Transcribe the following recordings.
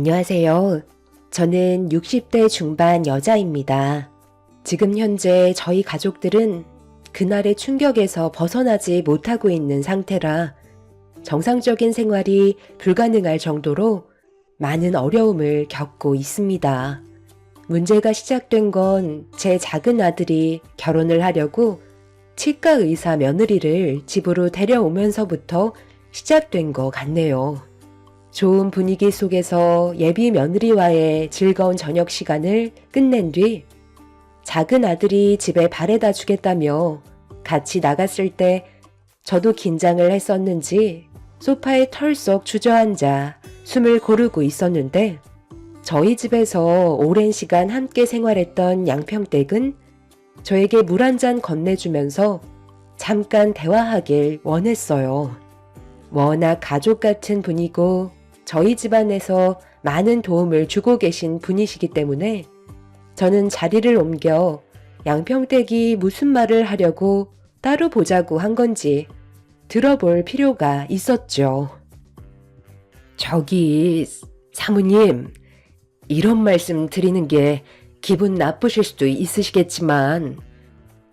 안녕하세요. 저는 60대 중반 여자입니다. 지금 현재 저희 가족들은 그날의 충격에서 벗어나지 못하고 있는 상태라 정상적인 생활이 불가능할 정도로 많은 어려움을 겪고 있습니다. 문제가 시작된 건 제 작은 아들이 결혼을 하려고 치과 의사 며느리를 집으로 데려오면서부터 시작된 것 같네요. 좋은 분위기 속에서 예비 며느리와의 즐거운 저녁 시간을 끝낸 뒤 작은 아들이 집에 바래다 주겠다며 같이 나갔을 때 저도 긴장을 했었는지 소파에 털썩 주저앉아 숨을 고르고 있었는데 저희 집에서 오랜 시간 함께 생활했던 양평댁은 저에게 물 한 잔 건네주면서 잠깐 대화하길 원했어요. 워낙 가족 같은 분이고 저희 집안에서 많은 도움을 주고 계신 분이시기 때문에 저는 자리를 옮겨 양평댁이 무슨 말을 하려고 따로 보자고 한 건지 들어볼 필요가 있었죠. 저기 사모님, 이런 말씀 드리는 게 기분 나쁘실 수도 있으시겠지만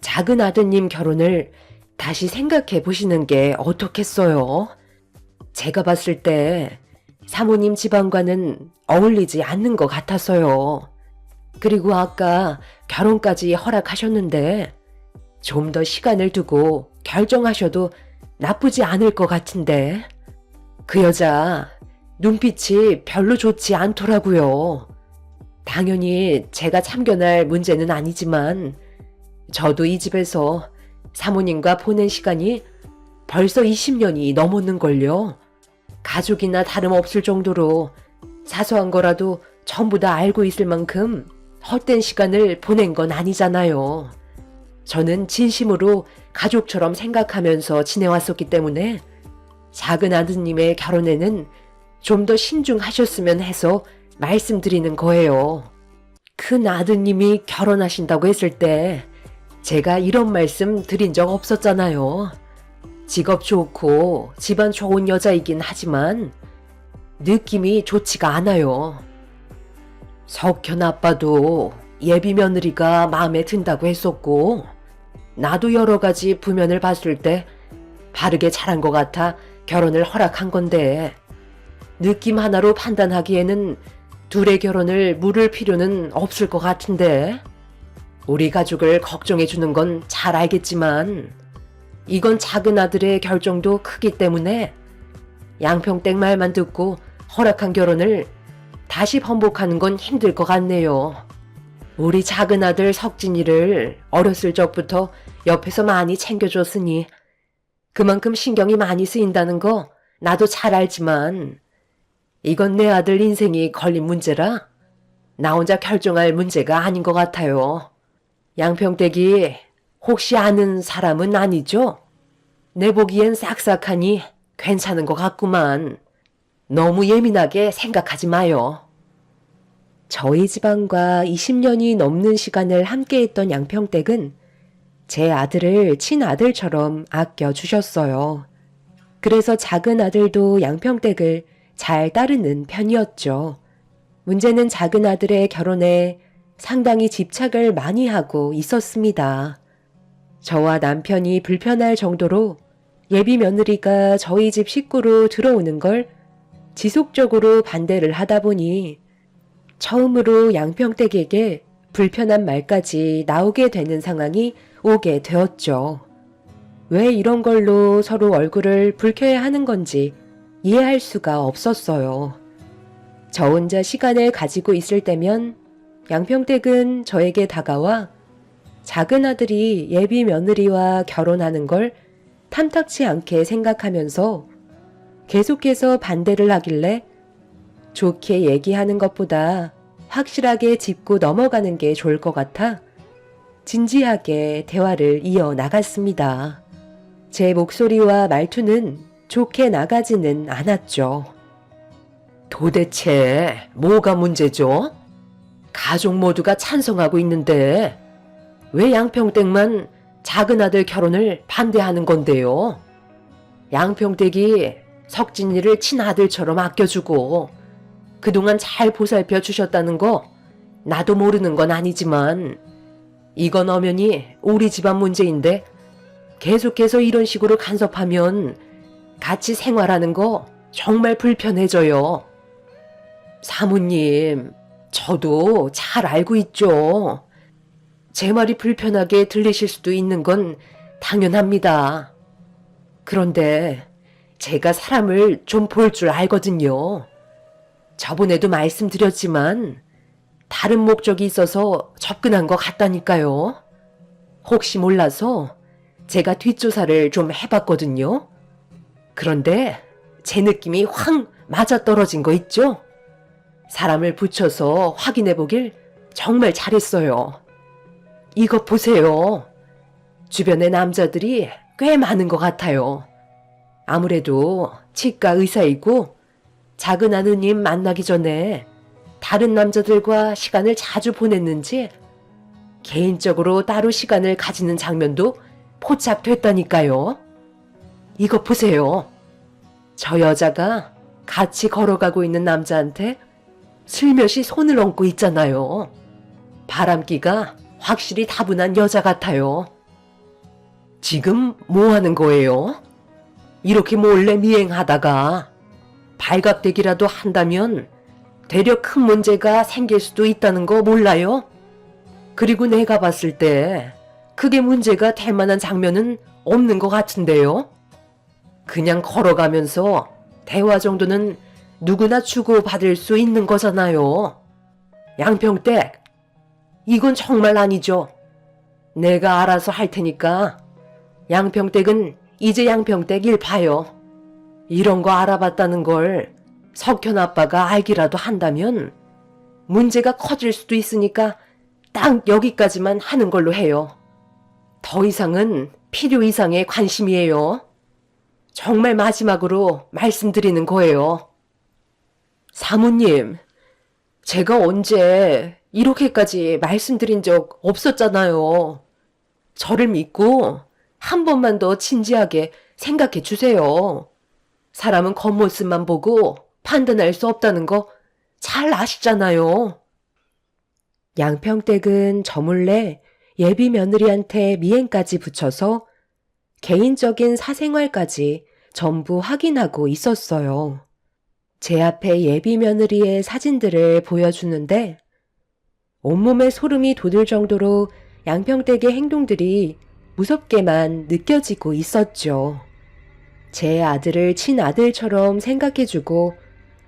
작은 아드님 결혼을 다시 생각해 보시는 게 어떻겠어요? 제가 봤을 때 사모님 집안과는 어울리지 않는 것 같아서요. 그리고 아까 결혼까지 허락하셨는데 좀 더 시간을 두고 결정하셔도 나쁘지 않을 것 같은데 그 여자 눈빛이 별로 좋지 않더라고요. 당연히 제가 참견할 문제는 아니지만 저도 이 집에서 사모님과 보낸 시간이 벌써 20년이 넘었는걸요. 가족이나 다름없을 정도로 사소한 거라도 전부 다 알고 있을 만큼 헛된 시간을 보낸 건 아니잖아요. 저는 진심으로 가족처럼 생각하면서 지내왔었기 때문에 작은 아드님의 결혼에는 좀 더 신중하셨으면 해서 말씀드리는 거예요. 큰 아드님이 결혼하신다고 했을 때 제가 이런 말씀 드린 적 없었잖아요. 직업 좋고 집안 좋은 여자이긴 하지만 느낌이 좋지가 않아요. 석현 아빠도 예비 며느리가 마음에 든다고 했었고 나도 여러 가지 부면을 봤을 때 바르게 잘한 것 같아 결혼을 허락한 건데 느낌 하나로 판단하기에는 둘의 결혼을 물을 필요는 없을 것 같은데 우리 가족을 걱정해 주는 건 잘 알겠지만 이건 작은 아들의 결정도 크기 때문에 양평댁 말만 듣고 허락한 결혼을 다시 번복하는 건 힘들 것 같네요. 우리 작은 아들 석진이를 어렸을 적부터 옆에서 많이 챙겨줬으니 그만큼 신경이 많이 쓰인다는 거 나도 잘 알지만 이건 내 아들 인생이 걸린 문제라 나 혼자 결정할 문제가 아닌 것 같아요. 양평댁이 혹시 아는 사람은 아니죠? 내 보기엔 싹싹하니 괜찮은 것 같구만. 너무 예민하게 생각하지 마요. 저희 집안과 20년이 넘는 시간을 함께했던 양평댁은 제 아들을 친아들처럼 아껴주셨어요. 그래서 작은 아들도 양평댁을 잘 따르는 편이었죠. 문제는 작은 아들의 결혼에 상당히 집착을 많이 하고 있었습니다. 저와 남편이 불편할 정도로 예비 며느리가 저희 집 식구로 들어오는 걸 지속적으로 반대를 하다 보니 처음으로 양평댁에게 불편한 말까지 나오게 되는 상황이 오게 되었죠. 왜 이런 걸로 서로 얼굴을 붉혀야 하는 건지 이해할 수가 없었어요. 저 혼자 시간을 가지고 있을 때면 양평댁은 저에게 다가와 작은 아들이 예비 며느리와 결혼하는 걸 탐탁치 않게 생각하면서 계속해서 반대를 하길래 좋게 얘기하는 것보다 확실하게 짚고 넘어가는 게 좋을 것 같아 진지하게 대화를 이어나갔습니다. 제 목소리와 말투는 좋게 나가지는 않았죠. 도대체 뭐가 문제죠? 가족 모두가 찬성하고 있는데 왜 양평댁만 작은 아들 결혼을 반대하는 건데요? 양평댁이 석진이를 친아들처럼 아껴주고 그동안 잘 보살펴 주셨다는 거 나도 모르는 건 아니지만 이건 엄연히 우리 집안 문제인데 계속해서 이런 식으로 간섭하면 같이 생활하는 거 정말 불편해져요. 사모님, 저도 잘 알고 있죠. 제 말이 불편하게 들리실 수도 있는 건 당연합니다. 그런데 제가 사람을 좀 볼 줄 알거든요. 저번에도 말씀드렸지만 다른 목적이 있어서 접근한 것 같다니까요. 혹시 몰라서 제가 뒷조사를 좀 해봤거든요. 그런데 제 느낌이 확 맞아떨어진 거 있죠? 사람을 붙여서 확인해 보길 정말 잘했어요. 이것 보세요. 주변에 남자들이 꽤 많은 것 같아요. 아무래도 치과 의사이고 작은 아드님 만나기 전에 다른 남자들과 시간을 자주 보냈는지 개인적으로 따로 시간을 가지는 장면도 포착됐다니까요. 이것 보세요. 저 여자가 같이 걸어가고 있는 남자한테 슬며시 손을 얹고 있잖아요. 바람기가 확실히 다분한 여자 같아요. 지금 뭐 하는 거예요? 이렇게 몰래 미행하다가 발각되기라도 한다면 되려 큰 문제가 생길 수도 있다는 거 몰라요? 그리고 내가 봤을 때 크게 문제가 될 만한 장면은 없는 것 같은데요? 그냥 걸어가면서 대화 정도는 누구나 주고받을 수 있는 거잖아요. 양평댁, 이건 정말 아니죠. 내가 알아서 할 테니까 양평댁은 이제 양평댁 일 봐요. 이런 거 알아봤다는 걸 석현 아빠가 알기라도 한다면 문제가 커질 수도 있으니까 딱 여기까지만 하는 걸로 해요. 더 이상은 필요 이상의 관심이에요. 정말 마지막으로 말씀드리는 거예요. 사모님, 제가 언제 이렇게까지 말씀드린 적 없었잖아요. 저를 믿고 한 번만 더 진지하게 생각해 주세요. 사람은 겉모습만 보고 판단할 수 없다는 거 잘 아시잖아요. 양평댁은 저 몰래 예비 며느리한테 미행까지 붙여서 개인적인 사생활까지 전부 확인하고 있었어요. 제 앞에 예비 며느리의 사진들을 보여주는데 온몸에 소름이 돋을 정도로 양평댁의 행동들이 무섭게만 느껴지고 있었죠. 제 아들을 친아들처럼 생각해주고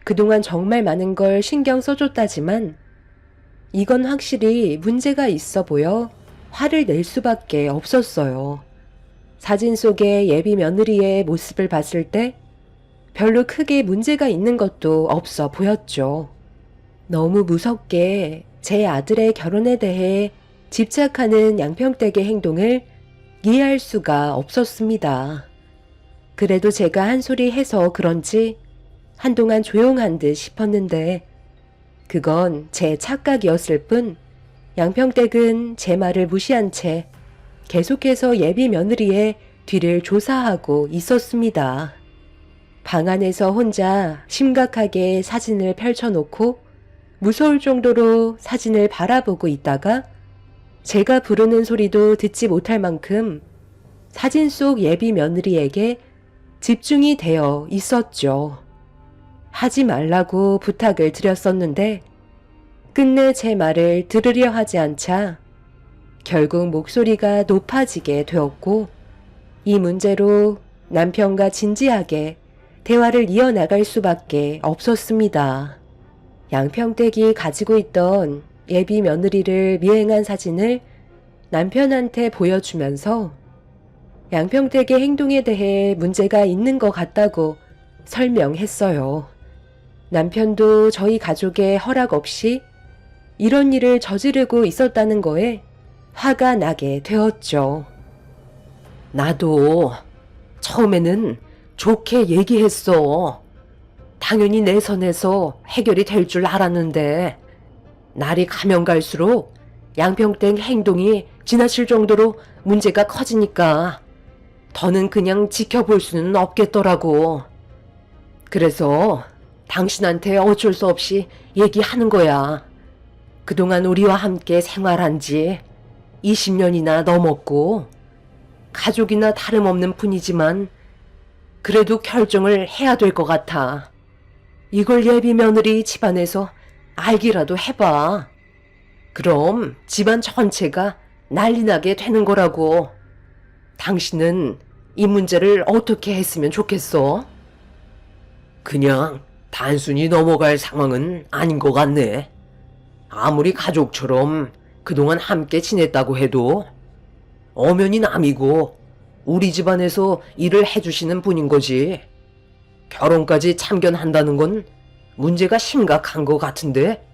그동안 정말 많은 걸 신경 써줬다지만 이건 확실히 문제가 있어 보여 화를 낼 수밖에 없었어요. 사진 속의 예비 며느리의 모습을 봤을 때 별로 크게 문제가 있는 것도 없어 보였죠. 너무 무섭게 제 아들의 결혼에 대해 집착하는 양평댁의 행동을 이해할 수가 없었습니다. 그래도 제가 한 소리 해서 그런지 한동안 조용한 듯 싶었는데 그건 제 착각이었을 뿐 양평댁은 제 말을 무시한 채 계속해서 예비 며느리의 뒤를 조사하고 있었습니다. 방 안에서 혼자 심각하게 사진을 펼쳐놓고 무서울 정도로 사진을 바라보고 있다가 제가 부르는 소리도 듣지 못할 만큼 사진 속 예비 며느리에게 집중이 되어 있었죠. 하지 말라고 부탁을 드렸었는데 끝내 제 말을 들으려 하지 않자 결국 목소리가 높아지게 되었고 이 문제로 남편과 진지하게 대화를 이어나갈 수밖에 없었습니다. 양평댁이 가지고 있던 예비 며느리를 미행한 사진을 남편한테 보여주면서 양평댁의 행동에 대해 문제가 있는 것 같다고 설명했어요. 남편도 저희 가족의 허락 없이 이런 일을 저지르고 있었다는 거에 화가 나게 되었죠. 나도 처음에는 좋게 얘기했어. 당연히 내 선에서 해결이 될 줄 알았는데 날이 가면 갈수록 양평댁 행동이 지나칠 정도로 문제가 커지니까 더는 그냥 지켜볼 수는 없겠더라고. 그래서 당신한테 어쩔 수 없이 얘기하는 거야. 그동안 우리와 함께 생활한 지 20년이나 넘었고, 가족이나 다름없는 분이지만, 그래도 결정을 해야 될 것 같아. 이걸 예비 며느리 집안에서 알기라도 해봐. 그럼 집안 전체가 난리나게 되는 거라고. 당신은 이 문제를 어떻게 했으면 좋겠어? 그냥 단순히 넘어갈 상황은 아닌 것 같네. 아무리 가족처럼 그동안 함께 지냈다고 해도 엄연히 남이고 우리 집안에서 일을 해주시는 분인 거지. 결혼까지 참견한다는 건 문제가 심각한 것 같은데?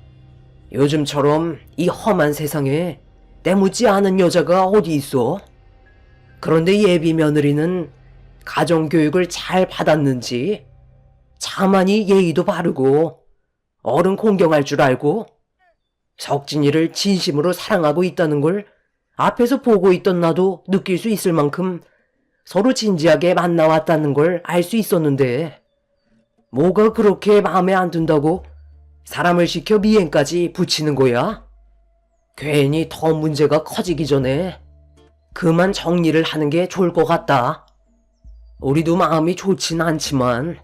요즘처럼 이 험한 세상에 때묻지 않은 여자가 어디 있어? 그런데 예비 며느리는 가정교육을 잘 받았는지 차마니 예의도 바르고 어른 공경할 줄 알고 석진이를 진심으로 사랑하고 있다는 걸 앞에서 보고 있던 나도 느낄 수 있을 만큼 서로 진지하게 만나왔다는 걸 알 수 있었는데 뭐가 그렇게 마음에 안 든다고 사람을 시켜 미행까지 붙이는 거야? 괜히 더 문제가 커지기 전에 그만 정리를 하는 게 좋을 것 같다. 우리도 마음이 좋진 않지만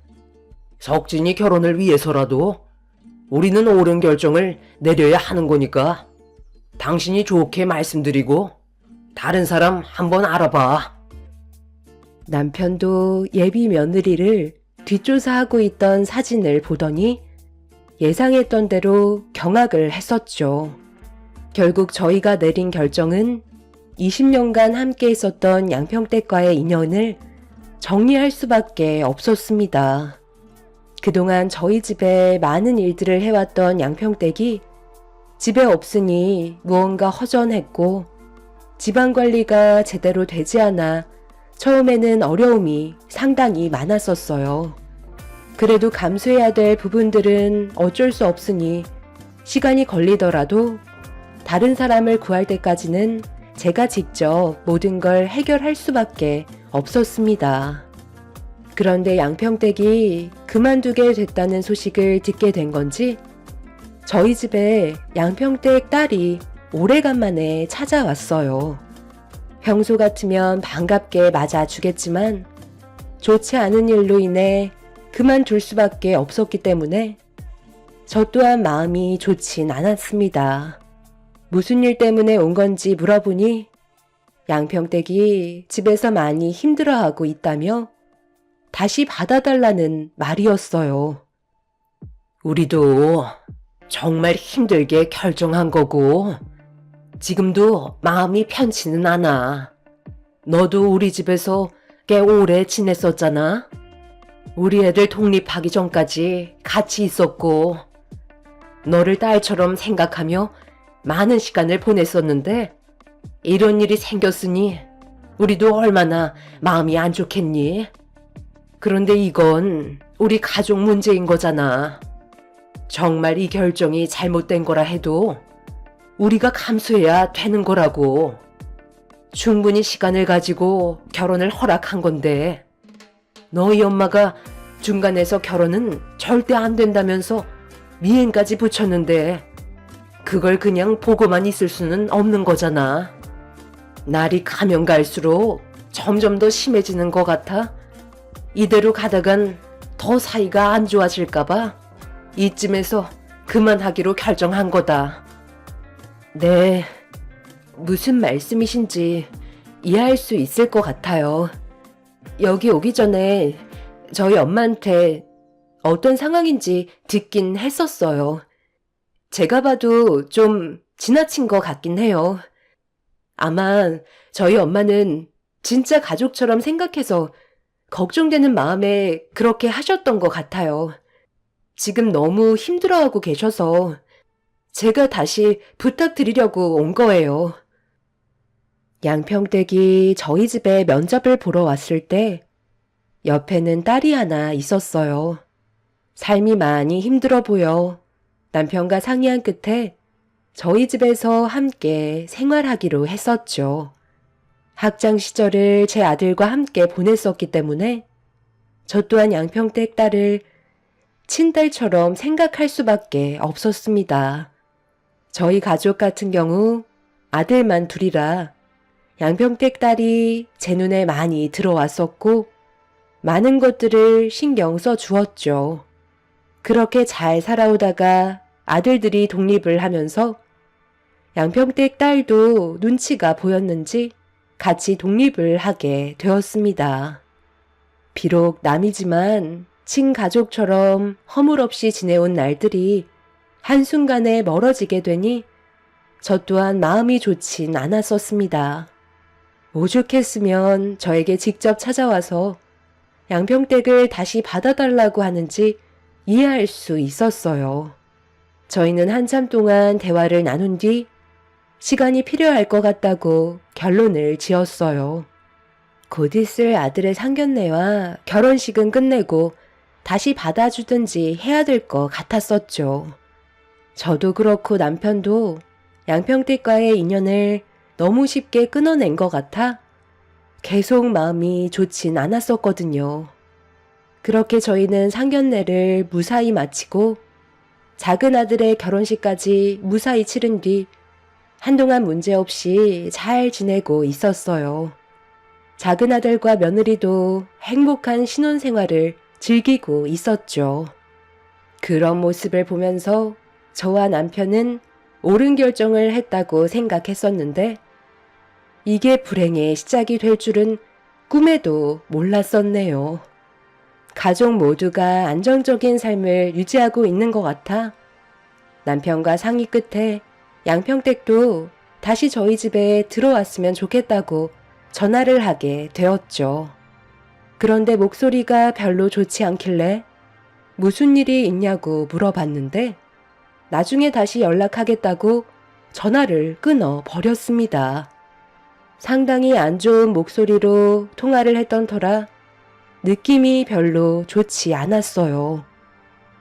석진이 결혼을 위해서라도 우리는 옳은 결정을 내려야 하는 거니까 당신이 좋게 말씀드리고 다른 사람 한번 알아봐. 남편도 예비 며느리를 뒷조사하고 있던 사진을 보더니 예상했던 대로 경악을 했었죠. 결국 저희가 내린 결정은 20년간 함께 있었던 양평댁과의 인연을 정리할 수밖에 없었습니다. 그동안 저희 집에 많은 일들을 해왔던 양평댁이 집에 없으니 무언가 허전했고 집안 관리가 제대로 되지 않아 처음에는 어려움이 상당히 많았었어요. 그래도 감수해야 될 부분들은 어쩔 수 없으니 시간이 걸리더라도 다른 사람을 구할 때까지는 제가 직접 모든 걸 해결할 수밖에 없었습니다. 그런데 양평댁이 그만두게 됐다는 소식을 듣게 된 건지 저희 집에 양평댁 딸이 오래간만에 찾아왔어요. 평소 같으면 반갑게 맞아주겠지만 좋지 않은 일로 인해 그만둘 수밖에 없었기 때문에 저 또한 마음이 좋진 않았습니다. 무슨 일 때문에 온 건지 물어보니 양평댁이 집에서 많이 힘들어하고 있다며 다시 받아달라는 말이었어요. 우리도 정말 힘들게 결정한 거고 지금도 마음이 편치는 않아. 너도 우리 집에서 꽤 오래 지냈었잖아. 우리 애들 독립하기 전까지 같이 있었고 너를 딸처럼 생각하며 많은 시간을 보냈었는데 이런 일이 생겼으니 우리도 얼마나 마음이 안 좋겠니? 그런데 이건 우리 가족 문제인 거잖아. 정말 이 결정이 잘못된 거라 해도 우리가 감수해야 되는 거라고. 충분히 시간을 가지고 결혼을 허락한 건데 너희 엄마가 중간에서 결혼은 절대 안 된다면서 미행까지 붙였는데 그걸 그냥 보고만 있을 수는 없는 거잖아. 날이 가면 갈수록 점점 더 심해지는 것 같아. 이대로 가다간 더 사이가 안 좋아질까봐 이쯤에서 그만하기로 결정한 거다. 네, 무슨 말씀이신지 이해할 수 있을 것 같아요. 여기 오기 전에 저희 엄마한테 어떤 상황인지 듣긴 했었어요. 제가 봐도 좀 지나친 것 같긴 해요. 아마 저희 엄마는 진짜 가족처럼 생각해서 걱정되는 마음에 그렇게 하셨던 것 같아요. 지금 너무 힘들어하고 계셔서 제가 다시 부탁드리려고 온 거예요. 양평댁이 저희 집에 면접을 보러 왔을 때 옆에는 딸이 하나 있었어요. 삶이 많이 힘들어 보여 남편과 상의한 끝에 저희 집에서 함께 생활하기로 했었죠. 학창 시절을 제 아들과 함께 보냈었기 때문에 저 또한 양평댁 딸을 친딸처럼 생각할 수밖에 없었습니다. 저희 가족 같은 경우 아들만 둘이라 양평댁 딸이 제 눈에 많이 들어왔었고 많은 것들을 신경 써 주었죠. 그렇게 잘 살아오다가 아들들이 독립을 하면서 양평댁 딸도 눈치가 보였는지 같이 독립을 하게 되었습니다. 비록 남이지만 친가족처럼 허물없이 지내온 날들이 한순간에 멀어지게 되니 저 또한 마음이 좋진 않았었습니다. 오죽했으면 저에게 직접 찾아와서 양평댁을 다시 받아달라고 하는지 이해할 수 있었어요. 저희는 한참 동안 대화를 나눈 뒤 시간이 필요할 것 같다고 결론을 지었어요. 곧 있을 아들의 상견례와 결혼식은 끝내고 다시 받아주든지 해야 될 것 같았었죠. 저도 그렇고 남편도 양평댁과의 인연을 너무 쉽게 끊어낸 것 같아 계속 마음이 좋진 않았었거든요. 그렇게 저희는 상견례를 무사히 마치고 작은 아들의 결혼식까지 무사히 치른 뒤 한동안 문제없이 잘 지내고 있었어요. 작은 아들과 며느리도 행복한 신혼생활을 즐기고 있었죠. 그런 모습을 보면서 저와 남편은 옳은 결정을 했다고 생각했었는데 이게 불행의 시작이 될 줄은 꿈에도 몰랐었네요. 가족 모두가 안정적인 삶을 유지하고 있는 것 같아 남편과 상의 끝에 양평댁도 다시 저희 집에 들어왔으면 좋겠다고 전화를 하게 되었죠. 그런데 목소리가 별로 좋지 않길래 무슨 일이 있냐고 물어봤는데 나중에 다시 연락하겠다고 전화를 끊어 버렸습니다. 상당히 안 좋은 목소리로 통화를 했던 터라 느낌이 별로 좋지 않았어요.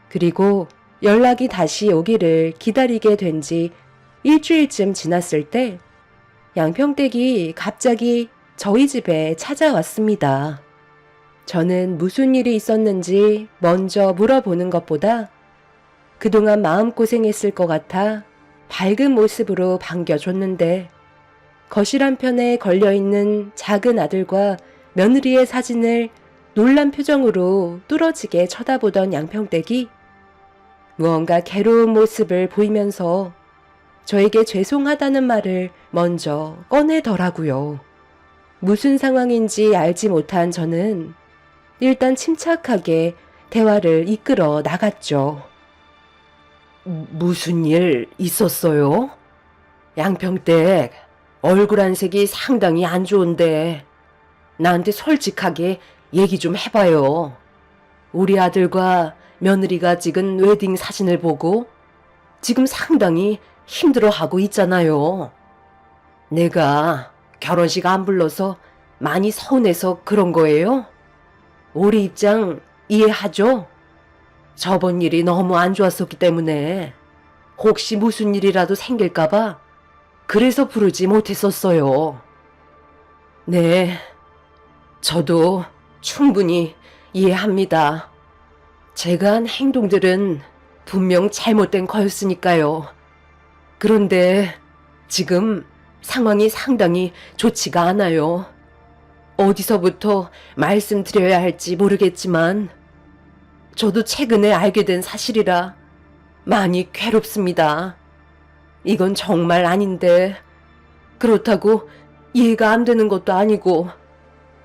그리고 연락이 다시 오기를 기다리게 된 지 일주일쯤 지났을 때 양평댁이 갑자기 저희 집에 찾아왔습니다. 저는 무슨 일이 있었는지 먼저 물어보는 것보다 그동안 마음고생했을 것 같아 밝은 모습으로 반겨줬는데 거실 한편에 걸려있는 작은 아들과 며느리의 사진을 놀란 표정으로 뚫어지게 쳐다보던 양평댁이 무언가 괴로운 모습을 보이면서 저에게 죄송하다는 말을 먼저 꺼내더라고요. 무슨 상황인지 알지 못한 저는 일단 침착하게 대화를 이끌어 나갔죠. 무슨 일 있었어요? 양평댁, 얼굴 안색이 상당히 안 좋은데 나한테 솔직하게 얘기 좀 해봐요. 우리 아들과 며느리가 찍은 웨딩 사진을 보고 지금 상당히 힘들어하고 있잖아요. 내가 결혼식 안 불러서 많이 서운해서 그런 거예요? 우리 입장 이해하죠? 저번 일이 너무 안 좋았었기 때문에 혹시 무슨 일이라도 생길까봐 그래서 부르지 못했었어요. 네, 저도 충분히 이해합니다. 제가 한 행동들은 분명 잘못된 거였으니까요. 그런데 지금 상황이 상당히 좋지가 않아요. 어디서부터 말씀드려야 할지 모르겠지만 저도 최근에 알게 된 사실이라 많이 괴롭습니다. 이건 정말 아닌데 그렇다고 이해가 안 되는 것도 아니고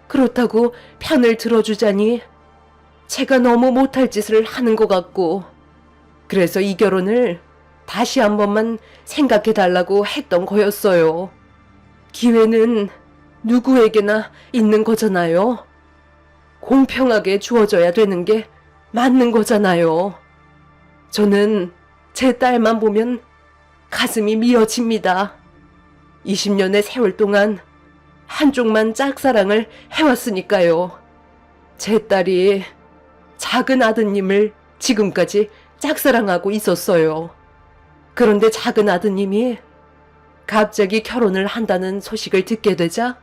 그렇다고 편을 들어주자니 제가 너무 못할 짓을 하는 것 같고 그래서 이 결혼을 다시 한 번만 생각해 달라고 했던 거였어요. 기회는 누구에게나 있는 거잖아요. 공평하게 주어져야 되는 게 맞는 거잖아요. 저는 제 딸만 보면 가슴이 미어집니다. 20년의 세월 동안 한쪽만 짝사랑을 해왔으니까요. 제 딸이 작은 아드님을 지금까지 짝사랑하고 있었어요. 그런데 작은 아드님이 갑자기 결혼을 한다는 소식을 듣게 되자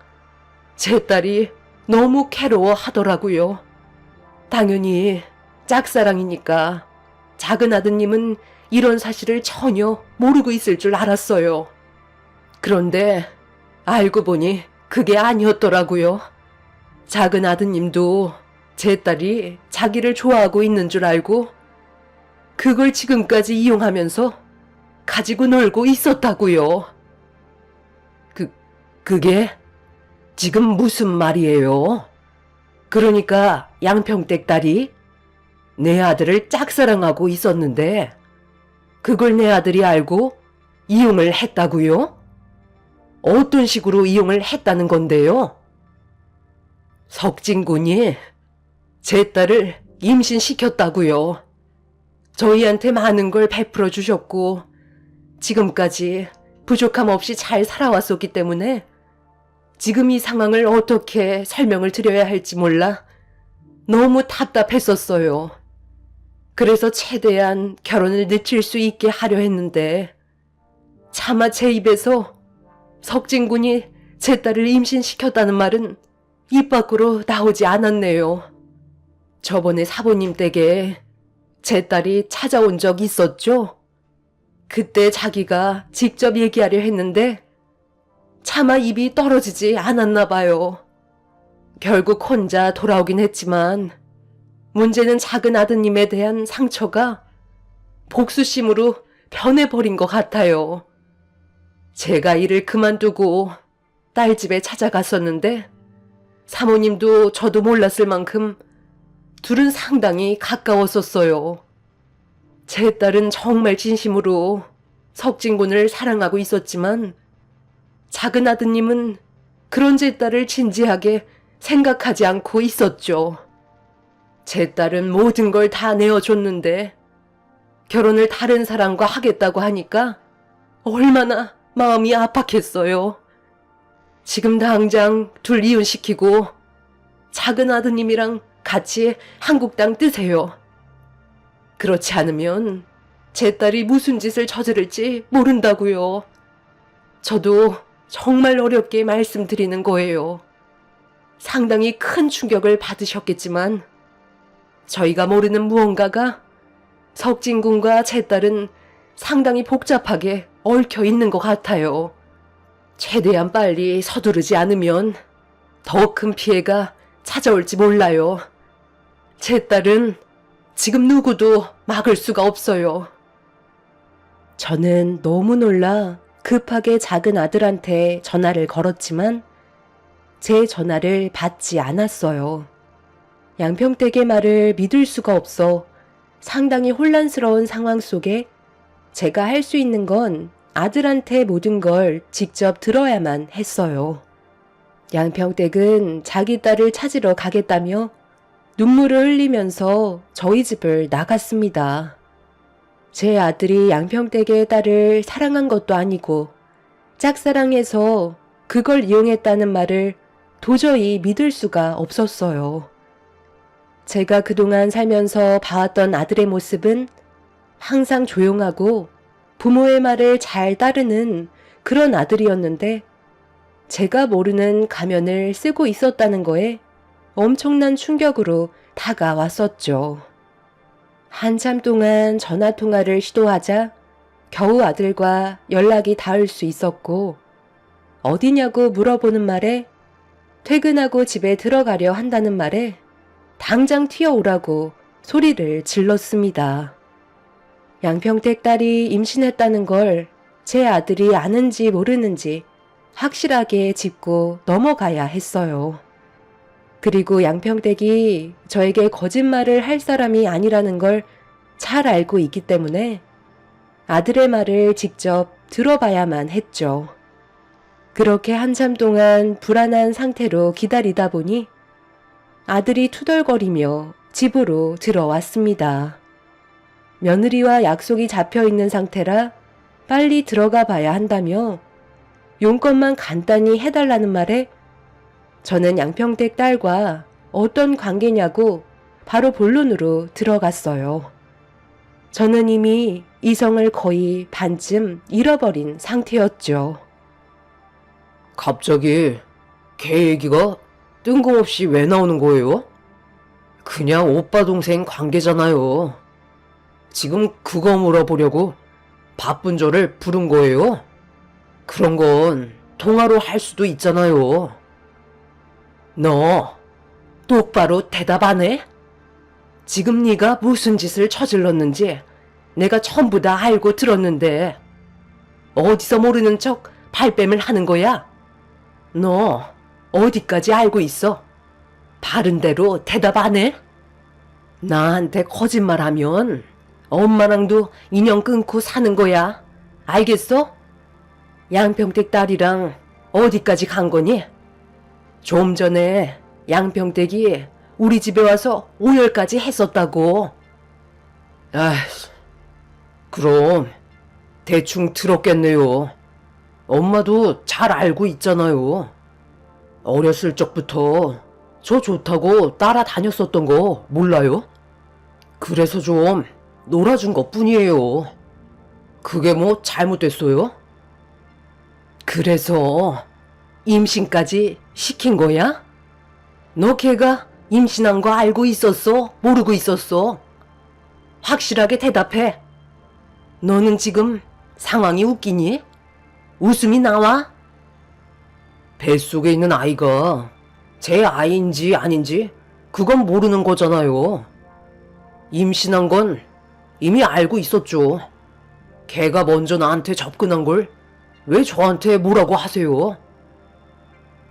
제 딸이 너무 괴로워하더라고요. 당연히 짝사랑이니까 작은 아드님은 이런 사실을 전혀 모르고 있을 줄 알았어요. 그런데 알고 보니 그게 아니었더라고요. 작은 아드님도 제 딸이 자기를 좋아하고 있는 줄 알고 그걸 지금까지 이용하면서 가지고 놀고 있었다고요. 그게 지금 무슨 말이에요? 그러니까 양평댁 딸이 내 아들을 짝사랑하고 있었는데 그걸 내 아들이 알고 이용을 했다고요? 어떤 식으로 이용을 했다는 건데요? 석진군이 제 딸을 임신시켰다고요. 저희한테 많은 걸 베풀어 주셨고 지금까지 부족함 없이 잘 살아왔었기 때문에 지금 이 상황을 어떻게 설명을 드려야 할지 몰라 너무 답답했었어요. 그래서 최대한 결혼을 늦출 수 있게 하려 했는데 차마 제 입에서 석진군이 제 딸을 임신시켰다는 말은 입 밖으로 나오지 않았네요. 저번에 사부님 댁에 제 딸이 찾아온 적 있었죠? 그때 자기가 직접 얘기하려 했는데 차마 입이 떨어지지 않았나 봐요. 결국 혼자 돌아오긴 했지만 문제는 작은 아드님에 대한 상처가 복수심으로 변해버린 것 같아요. 제가 일을 그만두고 딸 집에 찾아갔었는데 사모님도 저도 몰랐을 만큼 둘은 상당히 가까웠었어요. 제 딸은 정말 진심으로 석진군을 사랑하고 있었지만 작은 아드님은 그런 제 딸을 진지하게 생각하지 않고 있었죠. 제 딸은 모든 걸 다 내어줬는데 결혼을 다른 사람과 하겠다고 하니까 얼마나 마음이 아팠겠어요. 지금 당장 둘 이혼시키고 작은 아드님이랑 같이 한국 땅 뜨세요. 그렇지 않으면 제 딸이 무슨 짓을 저지를지 모른다고요. 저도 정말 어렵게 말씀드리는 거예요. 상당히 큰 충격을 받으셨겠지만 저희가 모르는 무언가가 석진군과 제 딸은 상당히 복잡하게 얽혀 있는 것 같아요. 최대한 빨리 서두르지 않으면 더 큰 피해가 찾아올지 몰라요. 제 딸은 지금 누구도 막을 수가 없어요. 저는 너무 놀라 급하게 작은 아들한테 전화를 걸었지만 제 전화를 받지 않았어요. 양평댁의 말을 믿을 수가 없어 상당히 혼란스러운 상황 속에 제가 할 수 있는 건 아들한테 모든 걸 직접 들어야만 했어요. 양평댁은 자기 딸을 찾으러 가겠다며 눈물을 흘리면서 저희 집을 나갔습니다. 제 아들이 양평댁의 딸을 사랑한 것도 아니고 짝사랑해서 그걸 이용했다는 말을 도저히 믿을 수가 없었어요. 제가 그동안 살면서 봐왔던 아들의 모습은 항상 조용하고 부모의 말을 잘 따르는 그런 아들이었는데 제가 모르는 가면을 쓰고 있었다는 거에 엄청난 충격으로 다가왔었죠. 한참 동안 전화통화를 시도하자 겨우 아들과 연락이 닿을 수 있었고 어디냐고 물어보는 말에 퇴근하고 집에 들어가려 한다는 말에 당장 튀어오라고 소리를 질렀습니다. 양평댁 딸이 임신했다는 걸 제 아들이 아는지 모르는지 확실하게 짚고 넘어가야 했어요. 그리고 양평댁이 저에게 거짓말을 할 사람이 아니라는 걸 잘 알고 있기 때문에 아들의 말을 직접 들어봐야만 했죠. 그렇게 한참 동안 불안한 상태로 기다리다 보니 아들이 투덜거리며 집으로 들어왔습니다. 며느리와 약속이 잡혀 있는 상태라 빨리 들어가 봐야 한다며 용건만 간단히 해달라는 말에 저는 양평댁 딸과 어떤 관계냐고 바로 본론으로 들어갔어요. 저는 이미 이성을 거의 반쯤 잃어버린 상태였죠. 갑자기 걔 얘기가 뜬금없이 왜 나오는 거예요? 그냥 오빠 동생 관계잖아요. 지금 그거 물어보려고 바쁜 저를 부른 거예요? 그런 건 통화로 할 수도 있잖아요. 너 똑바로 대답 안 해? 지금 네가 무슨 짓을 저질렀는지 내가 전부 다 알고 들었는데 어디서 모르는 척 발뺌을 하는 거야? 너 어디까지 알고 있어? 바른 대로 대답 안 해? 나한테 거짓말하면 엄마랑도 인연 끊고 사는 거야. 알겠어? 양평댁 딸이랑 어디까지 간 거니? 좀 전에 양평댁이 우리 집에 와서 오열까지 했었다고. 아휴, 그럼 대충 들었겠네요. 엄마도 잘 알고 있잖아요. 어렸을 적부터 저 좋다고 따라다녔었던 거 몰라요? 그래서 좀 놀아준 것 뿐이에요. 그게 뭐 잘못됐어요? 그래서 임신까지 시킨 거야? 너 걔가 임신한 거 알고 있었어? 모르고 있었어? 확실하게 대답해. 너는 지금 상황이 웃기니? 웃음이 나와? 뱃속에 있는 아이가 제 아이인지 아닌지 그건 모르는 거잖아요. 임신한 건 이미 알고 있었죠. 걔가 먼저 나한테 접근한 걸 왜 저한테 뭐라고 하세요?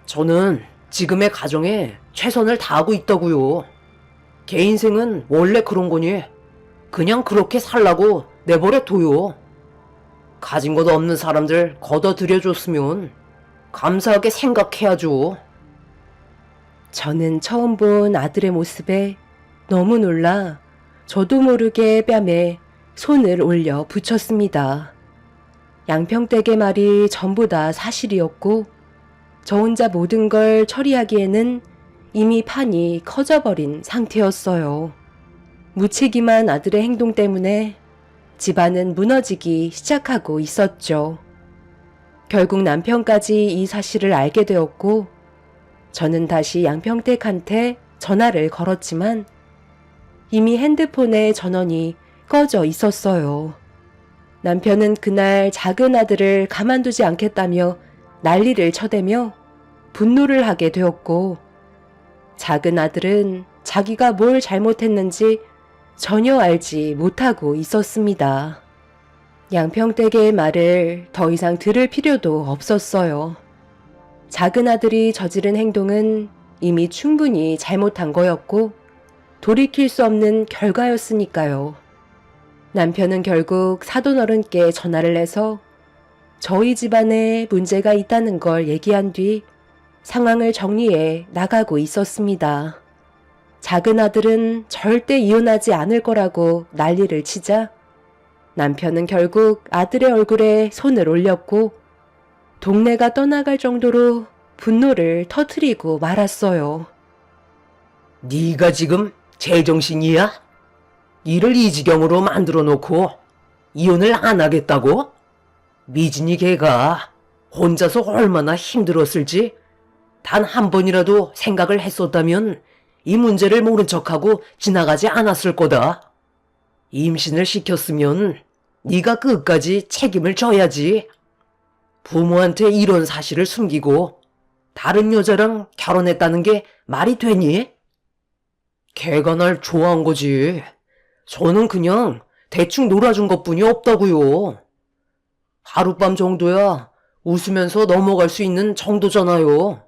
저는 지금의 가정에 최선을 다하고 있다고요. 걔 인생은 원래 그런 거니 그냥 그렇게 살라고 내버려 둬요. 가진 것 없는 사람들 걷어들여줬으면 감사하게 생각해야죠. 저는 처음 본 아들의 모습에 너무 놀라 저도 모르게 뺨에 손을 올려 붙였습니다. 양평댁의 말이 전부 다 사실이었고 저 혼자 모든 걸 처리하기에는 이미 판이 커져버린 상태였어요. 무책임한 아들의 행동 때문에 집안은 무너지기 시작하고 있었죠. 결국 남편까지 이 사실을 알게 되었고 저는 다시 양평댁한테 전화를 걸었지만 이미 핸드폰의 전원이 꺼져 있었어요. 남편은 그날 작은 아들을 가만두지 않겠다며 난리를 쳐대며 분노를 하게 되었고 작은 아들은 자기가 뭘 잘못했는지 전혀 알지 못하고 있었습니다. 양평댁의 말을 더 이상 들을 필요도 없었어요. 작은 아들이 저지른 행동은 이미 충분히 잘못한 거였고 돌이킬 수 없는 결과였으니까요. 남편은 결국 사돈어른께 전화를 해서 저희 집안에 문제가 있다는 걸 얘기한 뒤 상황을 정리해 나가고 있었습니다. 작은 아들은 절대 이혼하지 않을 거라고 난리를 치자 남편은 결국 아들의 얼굴에 손을 올렸고 동네가 떠나갈 정도로 분노를 터뜨리고 말았어요. 네가 지금 제정신이야? 일을 이 지경으로 만들어 놓고 이혼을 안 하겠다고? 미진이 걔가 혼자서 얼마나 힘들었을지 단 한 번이라도 생각을 했었다면 이 문제를 모른 척하고 지나가지 않았을 거다. 임신을 시켰으면 네가 끝까지 책임을 져야지. 부모한테 이런 사실을 숨기고 다른 여자랑 결혼했다는 게 말이 되니? 걔가 날 좋아한 거지. 저는 그냥 대충 놀아준 것뿐이 없다고요. 하룻밤 정도야 웃으면서 넘어갈 수 있는 정도잖아요.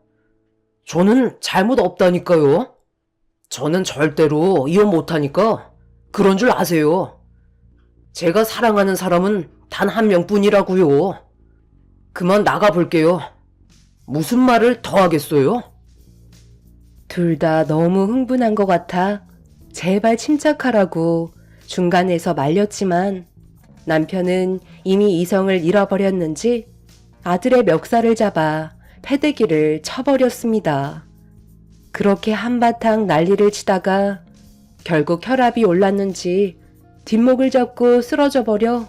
저는 잘못 없다니까요. 저는 절대로 이혼 못하니까 그런 줄 아세요. 제가 사랑하는 사람은 단 한 명뿐이라고요. 그만 나가볼게요. 무슨 말을 더 하겠어요? 둘 다 너무 흥분한 것 같아 제발 침착하라고 중간에서 말렸지만 남편은 이미 이성을 잃어버렸는지 아들의 멱살을 잡아 패대기를 쳐버렸습니다. 그렇게 한바탕 난리를 치다가 결국 혈압이 올랐는지 뒷목을 잡고 쓰러져 버려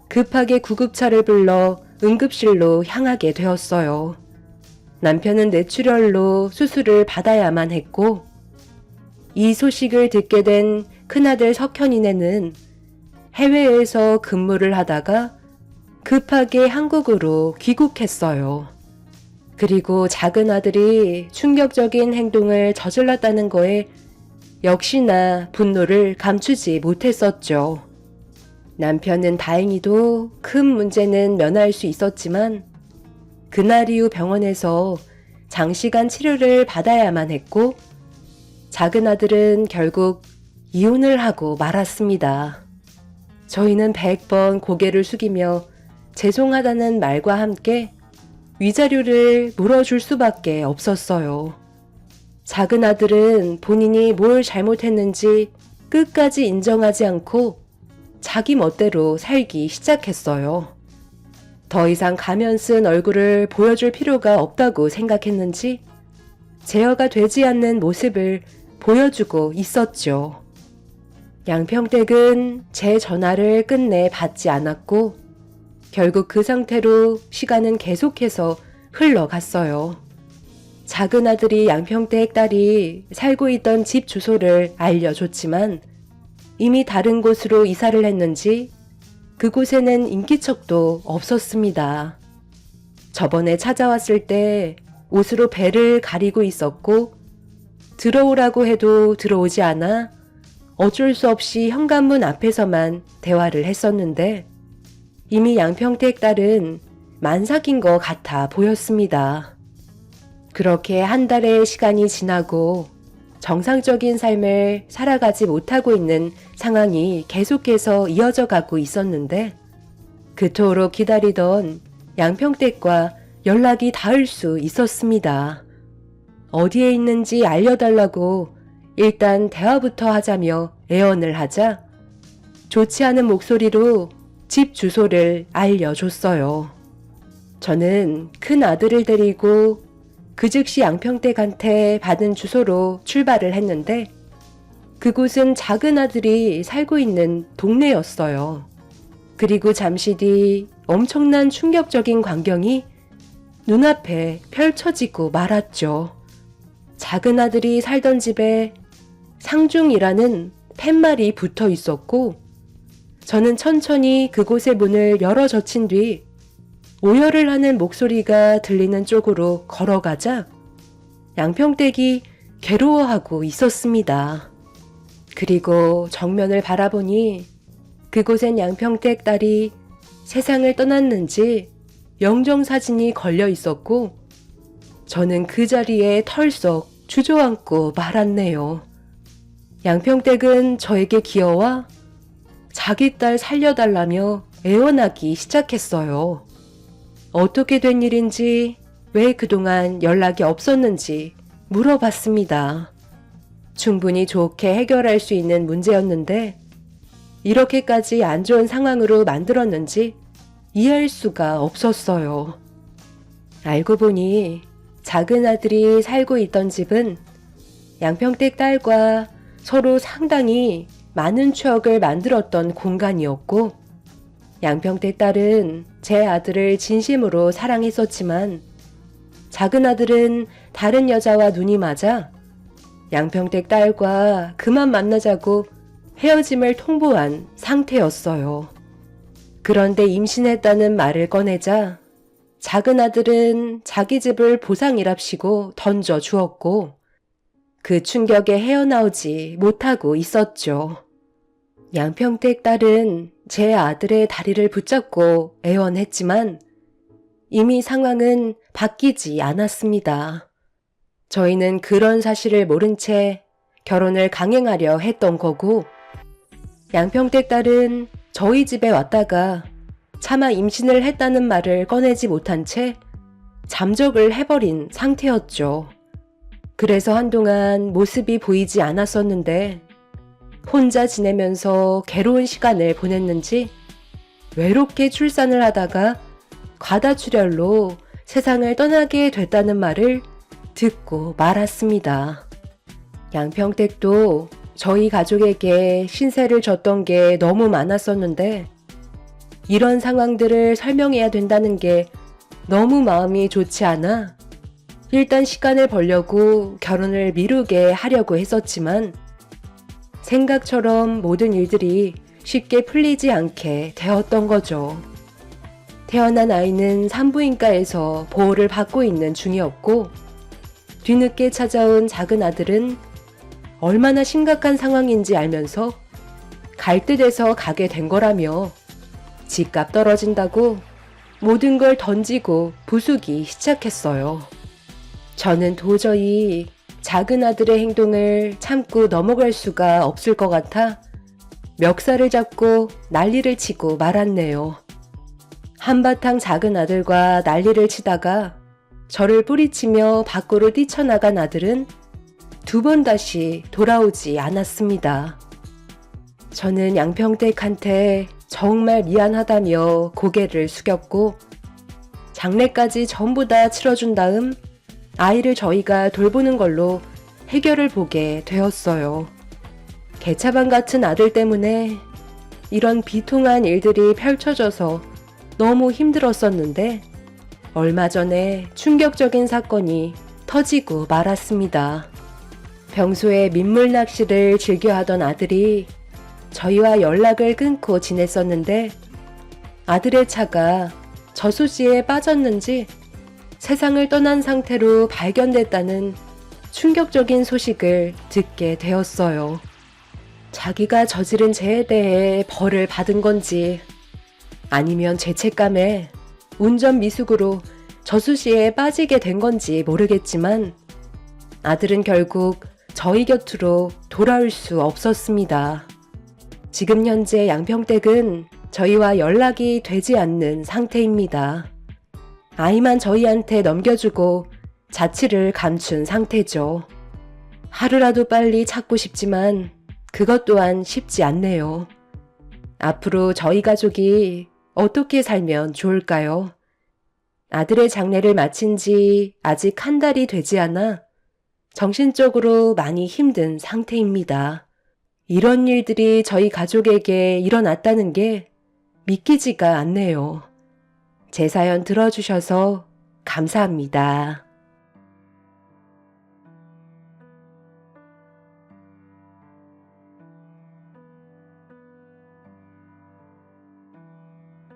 급하게 구급차를 불러 응급실로 향하게 되었어요. 남편은 뇌출혈로 수술을 받아야만 했고 이 소식을 듣게 된 큰아들 석현이네는 해외에서 근무를 하다가 급하게 한국으로 귀국했어요. 그리고 작은 아들이 충격적인 행동을 저질렀다는 거에 역시나 분노를 감추지 못했었죠. 남편은 다행히도 큰 문제는 면할 수 있었지만 그날 이후 병원에서 장시간 치료를 받아야만 했고 작은 아들은 결국 이혼을 하고 말았습니다. 저희는 100번 고개를 숙이며 죄송하다는 말과 함께 위자료를 물어줄 수밖에 없었어요. 작은 아들은 본인이 뭘 잘못했는지 끝까지 인정하지 않고 자기 멋대로 살기 시작했어요. 더 이상 가면 쓴 얼굴을 보여줄 필요가 없다고 생각했는지 제어가 되지 않는 모습을 보여주고 있었죠. 양평댁은 제 전화를 끝내 받지 않았고 결국 그 상태로 시간은 계속해서 흘러갔어요. 작은 아들이 양평댁 딸이 살고 있던 집 주소를 알려줬지만 이미 다른 곳으로 이사를 했는지 그곳에는 인기척도 없었습니다. 저번에 찾아왔을 때 옷으로 배를 가리고 있었고 들어오라고 해도 들어오지 않아 어쩔 수 없이 현관문 앞에서만 대화를 했었는데 이미 양평댁 딸은 만삭인 것 같아 보였습니다. 그렇게 한 달의 시간이 지나고 정상적인 삶을 살아가지 못하고 있는 상황이 계속해서 이어져 가고 있었는데 그토록 기다리던 양평댁과 연락이 닿을 수 있었습니다. 어디에 있는지 알려달라고 일단 대화부터 하자며 애원을 하자 좋지 않은 목소리로 집 주소를 알려줬어요. 저는 큰 아들을 데리고 그 즉시 양평댁한테 받은 주소로 출발을 했는데 그곳은 작은 아들이 살고 있는 동네였어요. 그리고 잠시 뒤 엄청난 충격적인 광경이 눈앞에 펼쳐지고 말았죠. 작은 아들이 살던 집에 상중이라는 팻말이 붙어 있었고 저는 천천히 그곳의 문을 열어 젖힌 뒤 오열을 하는 목소리가 들리는 쪽으로 걸어가자 양평댁이 괴로워하고 있었습니다. 그리고 정면을 바라보니 그곳엔 양평댁 딸이 세상을 떠났는지 영정사진이 걸려 있었고 저는 그 자리에 털썩 주저앉고 말았네요. 양평댁은 저에게 기어와 자기 딸 살려달라며 애원하기 시작했어요. 어떻게 된 일인지 왜 그동안 연락이 없었는지 물어봤습니다. 충분히 좋게 해결할 수 있는 문제였는데 이렇게까지 안 좋은 상황으로 만들었는지 이해할 수가 없었어요. 알고 보니 작은 아들이 살고 있던 집은 양평댁 딸과 서로 상당히 많은 추억을 만들었던 공간이었고 양평댁 딸은 제 아들을 진심으로 사랑했었지만 작은 아들은 다른 여자와 눈이 맞아 양평댁 딸과 그만 만나자고 헤어짐을 통보한 상태였어요. 그런데 임신했다는 말을 꺼내자 작은 아들은 자기 집을 보상이랍시고 던져주었고 그 충격에 헤어나오지 못하고 있었죠. 양평댁 딸은 제 아들의 다리를 붙잡고 애원했지만 이미 상황은 바뀌지 않았습니다. 저희는 그런 사실을 모른 채 결혼을 강행하려 했던 거고 양평댁 딸은 저희 집에 왔다가 차마 임신을 했다는 말을 꺼내지 못한 채 잠적을 해버린 상태였죠. 그래서 한동안 모습이 보이지 않았었는데 혼자 지내면서 괴로운 시간을 보냈는지 외롭게 출산을 하다가 과다출혈로 세상을 떠나게 됐다는 말을 듣고 말았습니다. 양평댁도 저희 가족에게 신세를 졌던 게 너무 많았었는데 이런 상황들을 설명해야 된다는 게 너무 마음이 좋지 않아 일단 시간을 벌려고 결혼을 미루게 하려고 했었지만 생각처럼 모든 일들이 쉽게 풀리지 않게 되었던 거죠. 태어난 아이는 산부인과에서 보호를 받고 있는 중이었고, 뒤늦게 찾아온 작은 아들은 얼마나 심각한 상황인지 알면서 갈 듯해서 가게 된 거라며 집값 떨어진다고 모든 걸 던지고 부수기 시작했어요. 저는 도저히 작은 아들의 행동을 참고 넘어갈 수가 없을 것 같아 멱살을 잡고 난리를 치고 말았네요. 한바탕 작은 아들과 난리를 치다가 저를 뿌리치며 밖으로 뛰쳐나간 아들은 두 번 다시 돌아오지 않았습니다. 저는 양평댁한테 정말 미안하다며 고개를 숙였고 장례까지 전부 다 치러준 다음 아이를 저희가 돌보는 걸로 해결을 보게 되었어요. 개차반 같은 아들 때문에 이런 비통한 일들이 펼쳐져서 너무 힘들었었는데 얼마 전에 충격적인 사건이 터지고 말았습니다. 평소에 민물 낚시를 즐겨하던 아들이 저희와 연락을 끊고 지냈었는데 아들의 차가 저수지에 빠졌는지 세상을 떠난 상태로 발견됐다는 충격적인 소식을 듣게 되었어요. 자기가 저지른 죄에 대해 벌을 받은 건지 아니면 죄책감에 운전 미숙으로 저수지에 빠지게 된 건지 모르겠지만 아들은 결국 저희 곁으로 돌아올 수 없었습니다. 지금 현재 양평댁은 저희와 연락이 되지 않는 상태입니다. 아이만 저희한테 넘겨주고 자취를 감춘 상태죠. 하루라도 빨리 찾고 싶지만 그것 또한 쉽지 않네요. 앞으로 저희 가족이 어떻게 살면 좋을까요? 아들의 장례를 마친 지 아직 한 달이 되지 않아 정신적으로 많이 힘든 상태입니다. 이런 일들이 저희 가족에게 일어났다는 게 믿기지가 않네요. 제 사연 들어주셔서 감사합니다.